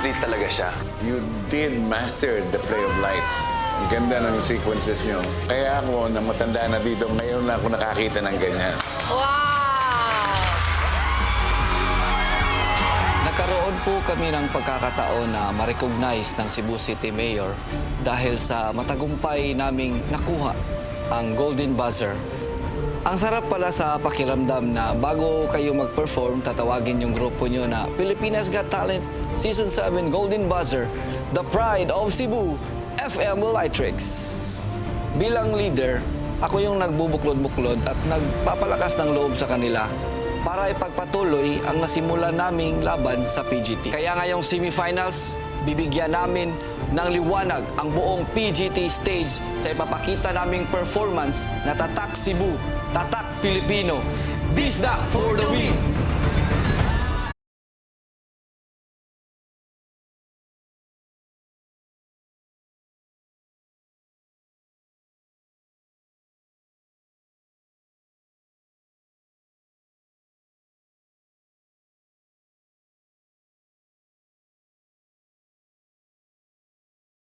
athlete talaga siya. You did master the play of lights. Ang ganda ng sequences nyo. Kaya ako, na matanda na dito, ngayon na ako nakakita ng ganyan. Wow! Nagkaroon po kami ng pagkakataon na ma-recognize ng Cebu City Mayor dahil sa matagumpay naming nakuha ang Golden Buzzer. Ang sarap pala sa pakiramdam na bago kayo mag-perform, tatawagin yung grupo nyo na Pilipinas Got Talent Season 7 Golden Buzzer, The Pride of Cebu, FM Lightrix. Bilang leader, ako yung nagbubuklod-buklod at nagpapalakas ng loob sa kanila para ipagpatuloy ang nasimula naming laban sa PGT. Kaya ngayong semifinals, bibigyan namin ng liwanag ang buong PGT stage sa ipapakita naming performance na tatak Cebu, tatak Pilipino. Disda for the win!